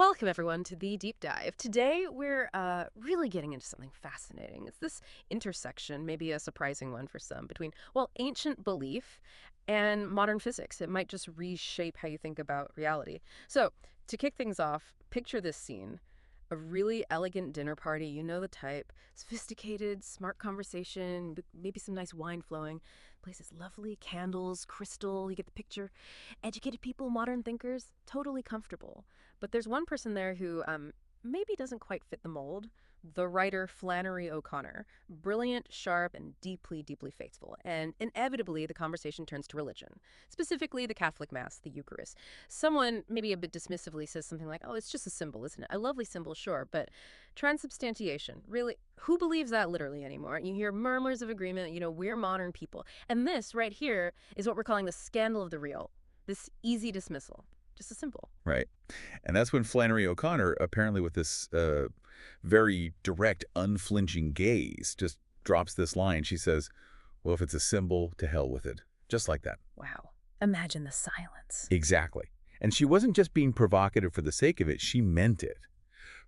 Welcome, everyone, to the Deep Dive. Today, we're really getting into something fascinating. It's this intersection, maybe a surprising one for some, between, well, ancient belief and modern physics. It might just reshape how you think about reality. So, to kick things off, picture this scene. A really elegant dinner party, you know the type. Sophisticated, smart conversation, maybe some nice wine flowing. Place is lovely, candles, crystal, you get the picture. Educated people, modern thinkers, totally comfortable. But there's one person there who maybe doesn't quite fit the mold. The writer Flannery O'Connor. Brilliant, sharp, and deeply, deeply faithful. And inevitably, the conversation turns to religion. Specifically, the Catholic Mass, the Eucharist. Someone, maybe a bit dismissively, says something like, oh, it's just a symbol, isn't it? A lovely symbol, sure, but transubstantiation, really, who believes that literally anymore? You hear murmurs of agreement, we're modern people. And this, right here, is what we're calling the scandal of the real. This easy dismissal. Just a symbol. Right. And that's when Flannery O'Connor, apparently with this very direct, unflinching gaze, just drops this line. She says, well, if it's a symbol, to hell with it. Just like that. Wow. Imagine the silence. Exactly. And she wasn't just being provocative for the sake of it. She meant it.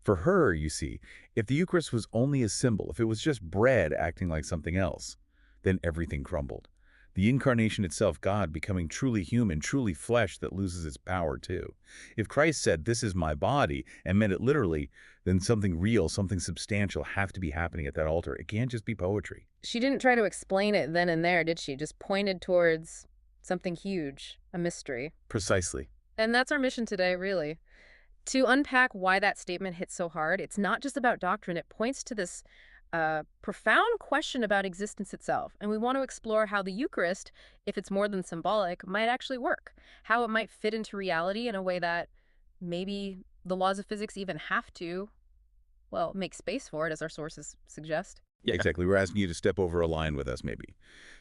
For her, you see, if the Eucharist was only a symbol, if it was just bread acting like something else, then everything crumbled. The incarnation itself, God becoming truly human, truly flesh that loses its power too. If Christ said, this is my body, and meant it literally, then something real, something substantial have to be happening at that altar. It can't just be poetry. She didn't try to explain it then and there, did she? Just pointed towards something huge, a mystery. Precisely. And that's our mission today, really. To unpack why that statement hits so hard, it's not just about doctrine. It points to this profound question about existence itself. And we want to explore how the Eucharist, if it's more than symbolic, might actually work. How it might fit into reality in a way that maybe the laws of physics even have to, well, make space for it, as our sources suggest. Yeah, exactly. We're asking you to step over a line with us, maybe,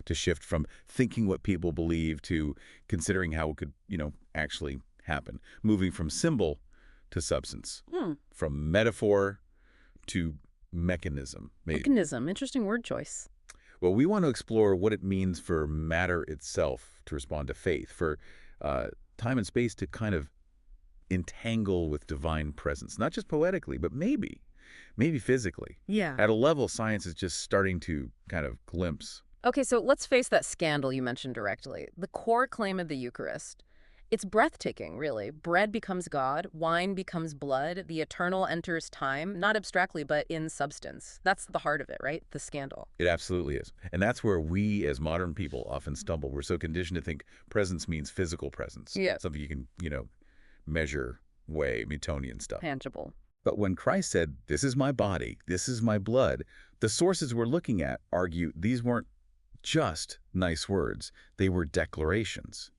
to shift from thinking what people believe to considering how it could, actually happen. Moving from symbol to substance. From metaphor to mechanism. Maybe. Mechanism. Interesting word choice. Well, we want to explore what it means for matter itself to respond to faith, for time and space to kind of entangle with divine presence, not just poetically, but maybe physically. Yeah. At a level science is just starting to kind of glimpse. Okay, so let's face that scandal you mentioned directly. The core claim of the Eucharist. It's breathtaking, really. Bread becomes God, wine becomes blood, the eternal enters time, not abstractly, but in substance. That's the heart of it, right? The scandal. It absolutely is. And that's where we, as modern people, often stumble. We're so conditioned to think presence means physical presence. Yeah. Something you can, measure, weigh, Newtonian stuff. Tangible. But when Christ said, this is my body, this is my blood, the sources we're looking at argue these weren't just nice words. They were declarations.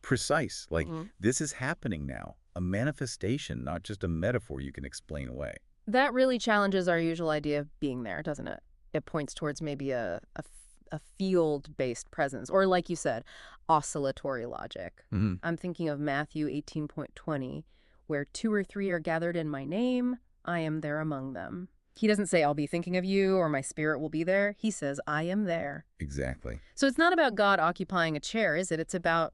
Precise, like this is happening now, a manifestation, not just a metaphor you can explain away. That really challenges our usual idea of being there, doesn't it? It points towards maybe a field-based presence, or like you said, oscillatory logic. I'm thinking of Matthew 18.20, where 2 or 3 are gathered in my name, I am there among them. He doesn't say, I'll be thinking of you, or my spirit will be there. He says, I am there. Exactly. So it's not about God occupying a chair, is it? It's about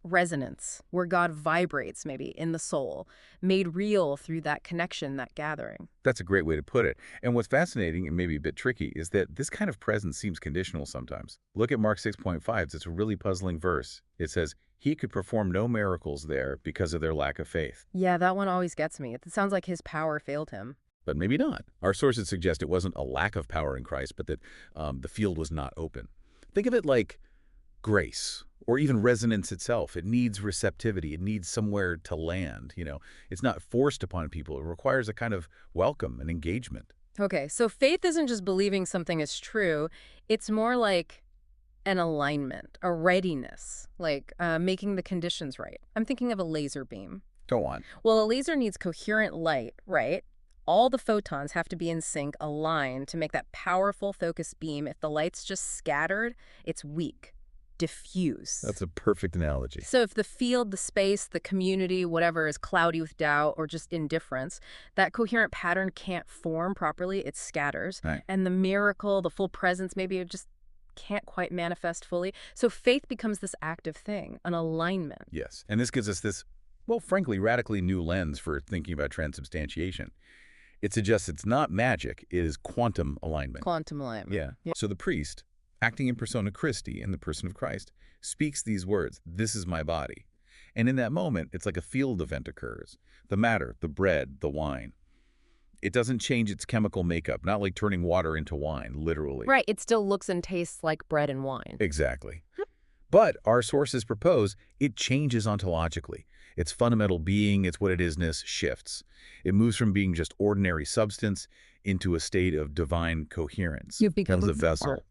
resonance, where God vibrates maybe in the soul, made real through that connection, that gathering. That's a great way to put it. And what's fascinating and maybe a bit tricky is that this kind of presence seems conditional sometimes. Look at Mark 6.5. It's a really puzzling verse. It says, he could perform no miracles there because of their lack of faith. Yeah, that one always gets me. It sounds like his power failed him. But maybe not. Our sources suggest it wasn't a lack of power in Christ, but that the field was not open. Think of it like grace, or even resonance itself. It needs receptivity. It needs somewhere to land. It's not forced upon people. It requires a kind of welcome and engagement. Okay, so faith isn't just believing something is true. It's more like an alignment, a readiness, like making the conditions right. I'm thinking of a laser beam. Go on. Well, a laser needs coherent light, right? All the photons have to be in sync, aligned to make that powerful focused beam. If the light's just scattered, it's weak. Diffuse. That's a perfect analogy. So if the field, the space, the community, whatever is cloudy with doubt or just indifference, that coherent pattern can't form properly, it scatters. Right. And the miracle, the full presence, maybe it just can't quite manifest fully. So faith becomes this active thing, an alignment. Yes. And this gives us this well, frankly, radically new lens for thinking about transubstantiation. It suggests it's not magic, it is quantum alignment. Quantum alignment. Yeah. So the priest, acting in persona Christi, in the person of Christ, speaks these words, "This is my body." And in that moment, it's like a field event occurs. The matter, the bread, the wine. It doesn't change its chemical makeup, not like turning water into wine, literally. Right. It still looks and tastes like bread and wine. Exactly. But our sources propose it changes ontologically. Its fundamental being, its what it isness, shifts. It moves from being just ordinary substance into a state of divine coherence. You've become Becomes a vessel,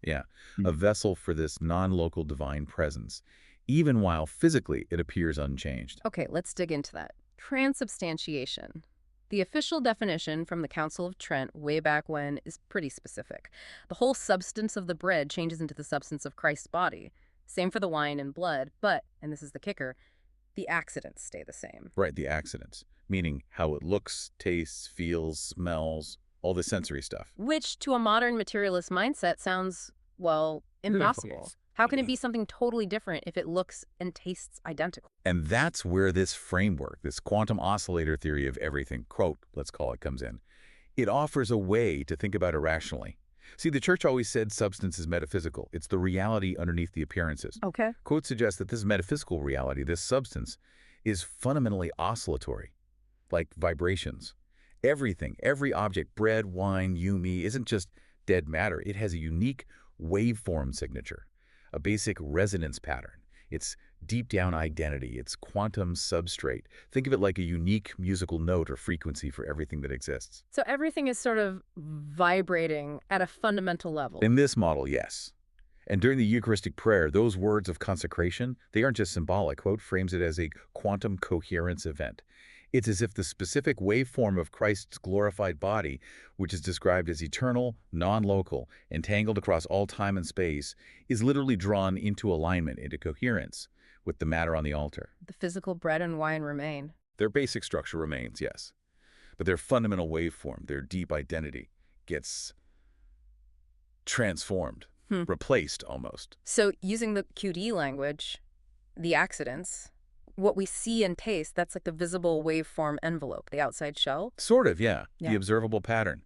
a vessel for this non-local divine presence, even while physically it appears unchanged. Okay, let's dig into that. Transubstantiation. The official definition from the Council of Trent way back when is pretty specific. The whole substance of the bread changes into the substance of Christ's body. Same for the wine and blood, but, and this is the kicker, the accidents stay the same. Right, the accidents, meaning how it looks, tastes, feels, smells, all the sensory stuff. Which, to a modern materialist mindset, sounds, well, impossible. How can it be something totally different if it looks and tastes identical? And that's where this framework, this quantum oscillator theory of everything, quote, let's call it, comes in. It offers a way to think about it rationally. See, the church always said substance is metaphysical. It's the reality underneath the appearances. Okay. Quote suggests that this metaphysical reality, this substance, is fundamentally oscillatory, like vibrations. Everything, every object, bread, wine, you, me, isn't just dead matter. It has a unique waveform signature, a basic resonance pattern. It's deep down identity. It's quantum substrate. Think of it like a unique musical note or frequency for everything that exists. So everything is sort of vibrating at a fundamental level. In this model, yes. And during the Eucharistic prayer, those words of consecration, they aren't just symbolic. Quote frames it as a quantum coherence event. It's as if the specific waveform of Christ's glorified body, which is described as eternal, non-local, entangled across all time and space, is literally drawn into alignment, into coherence, with the matter on the altar. The physical bread and wine remain. Their basic structure remains, yes. But their fundamental waveform, their deep identity, gets transformed, replaced almost. So using the QD language, the accidents, what we see and taste, that's like the visible waveform envelope, the outside shell. Sort of, yeah. Yeah. The observable pattern.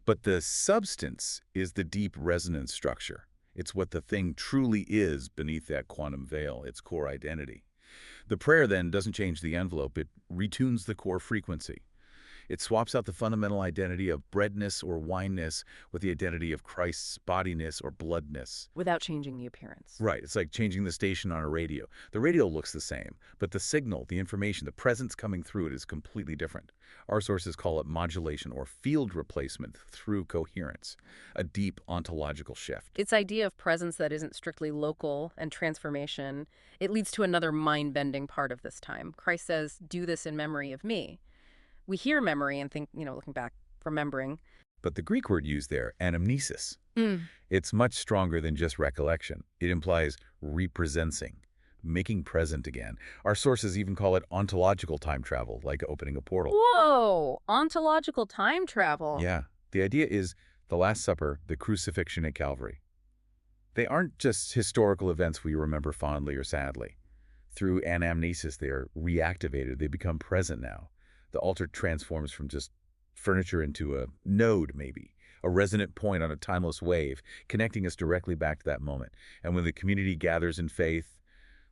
But the substance is the deep resonance structure. It's what the thing truly is beneath that quantum veil, its core identity. The prayer then doesn't change the envelope. It retunes the core frequency. It swaps out the fundamental identity of breadness or wineness with the identity of Christ's bodiness or bloodness. Without changing the appearance. Right. It's like changing the station on a radio. The radio looks the same, but the signal, the information, the presence coming through it is completely different. Our sources call it modulation or field replacement through coherence, a deep ontological shift. Its idea of presence that isn't strictly local and transformation, it leads to another mind-bending part of this time. Christ says, "Do this in memory of me." We hear memory and think, looking back, remembering. But the Greek word used there, anamnesis, it's much stronger than just recollection. It implies represencing, making present again. Our sources even call it ontological time travel, like opening a portal. Whoa! Ontological time travel. Yeah. The idea is the Last Supper, the crucifixion at Calvary. They aren't just historical events we remember fondly or sadly. Through anamnesis, they are reactivated. They become present now. The altar transforms from just furniture into a node, maybe, a resonant point on a timeless wave, connecting us directly back to that moment. And when the community gathers in faith,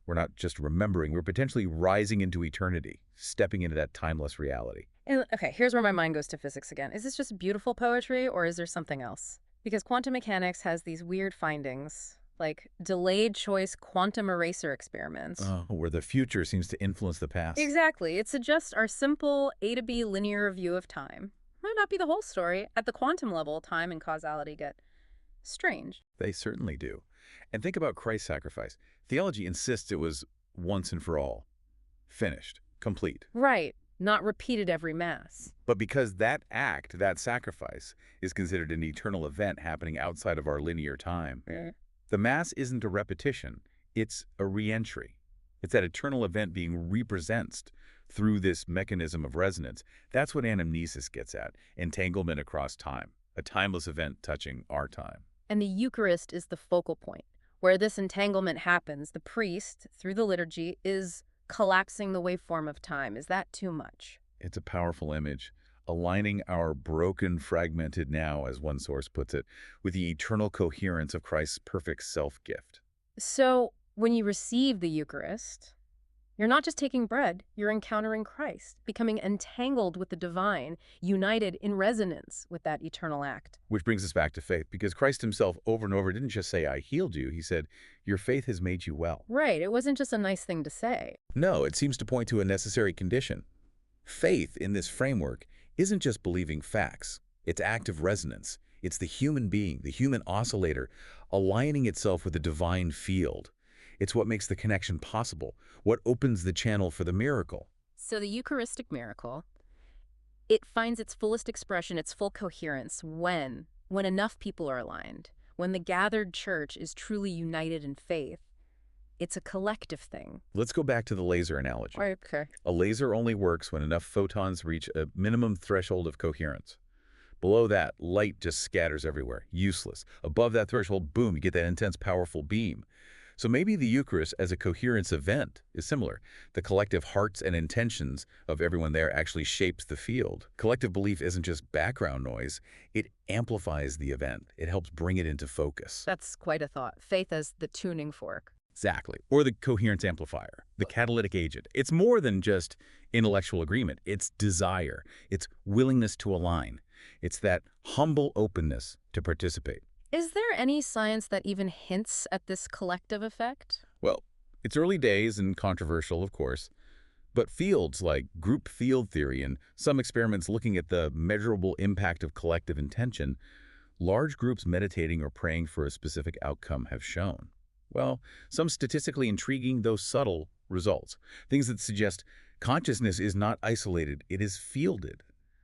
we're not just remembering, we're potentially rising into eternity, stepping into that timeless reality. And, okay, here's where my mind goes to physics again. Is this just beautiful poetry, or is there something else? Because quantum mechanics has these weird findings, like delayed choice quantum eraser experiments. Where the future seems to influence the past. Exactly. It suggests our simple A to B linear view of time might not be the whole story. At the quantum level, time and causality get strange. They certainly do. And think about Christ's sacrifice. Theology insists it was once and for all. Finished. Complete. Right. Not repeated every Mass. But because that act, that sacrifice, is considered an eternal event happening outside of our linear time, the Mass isn't a repetition, it's a re-entry. It's that eternal event being represenced through this mechanism of resonance. That's what anamnesis gets at, entanglement across time, a timeless event touching our time. And the Eucharist is the focal point. Where this entanglement happens, the priest, through the liturgy, is collapsing the waveform of time. Is that too much? It's a powerful image, aligning our broken, fragmented now, as one source puts it, with the eternal coherence of Christ's perfect self-gift. So when you receive the Eucharist, you're not just taking bread, you're encountering Christ, becoming entangled with the divine, united in resonance with that eternal act. Which brings us back to faith, because Christ himself over and over didn't just say, I healed you. He said, your faith has made you well. Right, it wasn't just a nice thing to say. No, it seems to point to a necessary condition. Faith in this framework isn't just believing facts. It's active resonance. It's the human being, the human oscillator, aligning itself with the divine field. It's what makes the connection possible, what opens the channel for the miracle. So the Eucharistic miracle, it finds its fullest expression, its full coherence when enough people are aligned, when the gathered church is truly united in faith. It's a collective thing. Let's go back to the laser analogy. Okay. A laser only works when enough photons reach a minimum threshold of coherence. Below that, light just scatters everywhere, useless. Above that threshold, boom, you get that intense, powerful beam. So maybe the Eucharist as a coherence event is similar. The collective hearts and intentions of everyone there actually shapes the field. Collective belief isn't just background noise. It amplifies the event. It helps bring it into focus. That's quite a thought. Faith as the tuning fork. Exactly. Or the coherence amplifier, the catalytic agent. It's more than just intellectual agreement. It's desire. It's willingness to align. It's that humble openness to participate. Is there any science that even hints at this collective effect? Well, it's early days and controversial, of course, but fields like group field theory and some experiments looking at the measurable impact of collective intention, large groups meditating or praying for a specific outcome have shown. Well, some statistically intriguing, though subtle, results. Things that suggest consciousness is not isolated, it is fielded.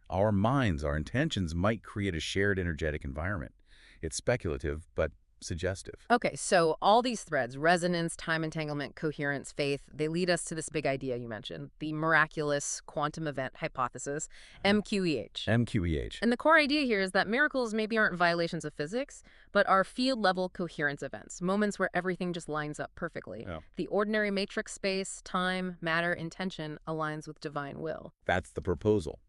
Our minds, our intentions might create a shared energetic environment. It's speculative, but suggestive. Okay, so all these threads, resonance, time entanglement, coherence, faith, they lead us to this big idea you mentioned, the miraculous quantum event hypothesis, MQEH. MQEH. And the core idea here is that miracles maybe aren't violations of physics, but are field-level coherence events, moments where everything just lines up perfectly. Yeah. The ordinary matrix space, time, matter, intention aligns with divine will. That's the proposal.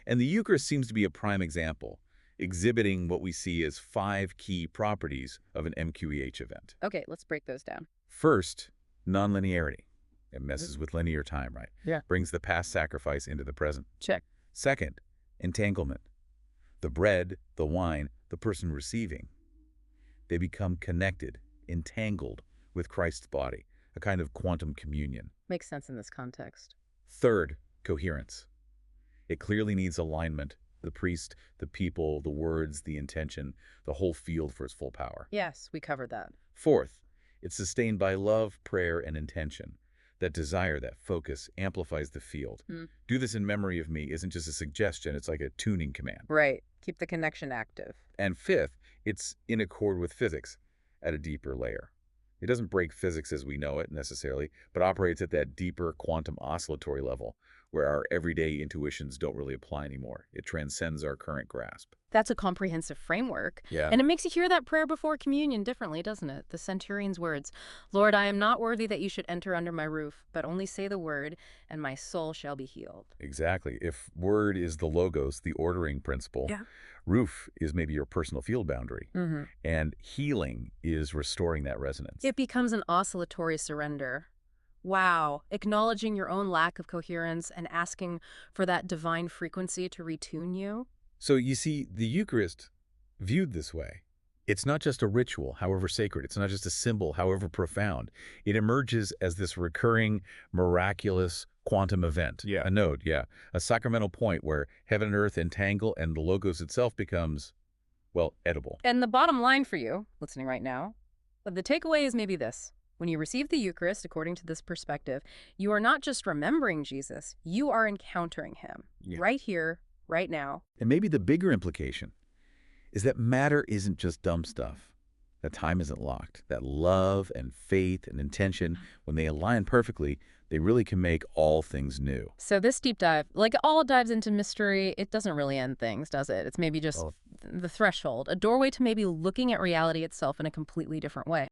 And the Eucharist seems to be a prime example, exhibiting what we see as 5 key properties of an MQEH event. Okay, let's break those down. First, nonlinearity. It messes with linear time, right? Yeah. Brings the past sacrifice into the present. Check. Second, entanglement. The bread, the wine, the person receiving. They become connected, entangled with Christ's body, a kind of quantum communion. Makes sense in this context. Third, coherence. It clearly needs alignment. The priest, the people, the words, the intention, the whole field for its full power. Yes, we covered that. Fourth, it's sustained by love, prayer, and intention. That desire, that focus, amplifies the field. Do this in memory of me isn't just a suggestion, it's like a tuning command. Right. Keep the connection active. And fifth, it's in accord with physics at a deeper layer. It doesn't break physics as we know it necessarily, but operates at that deeper quantum oscillatory level where our everyday intuitions don't really apply anymore. It transcends our current grasp. That's a comprehensive framework. Yeah. And it makes you hear that prayer before communion differently, doesn't it? The centurion's words, Lord, I am not worthy that you should enter under my roof, but only say the word, and my soul shall be healed. Exactly. If word is the logos, the ordering principle, Yeah. roof is maybe your personal field boundary, and healing is restoring that resonance. It becomes an oscillatory surrender. Wow. Acknowledging your own lack of coherence and asking for that divine frequency to retune you. So you see, the Eucharist, viewed this way, it's not just a ritual, however sacred. It's not just a symbol, however profound. It emerges as this recurring, miraculous quantum event. Yeah. A node, yeah. A sacramental point where heaven and earth entangle and the logos itself becomes, well, edible. And the bottom line for you, listening right now, the takeaway is maybe this. When you receive the Eucharist, according to this perspective, you are not just remembering Jesus, you are encountering him. Yeah. Right here, right now. And maybe the bigger implication is that matter isn't just dumb stuff. That time isn't locked. That love and faith and intention, when they align perfectly, they really can make all things new. So this deep dive, like all dives into mystery, it doesn't really end things, does it? It's maybe just the threshold, a doorway to maybe looking at reality itself in a completely different way.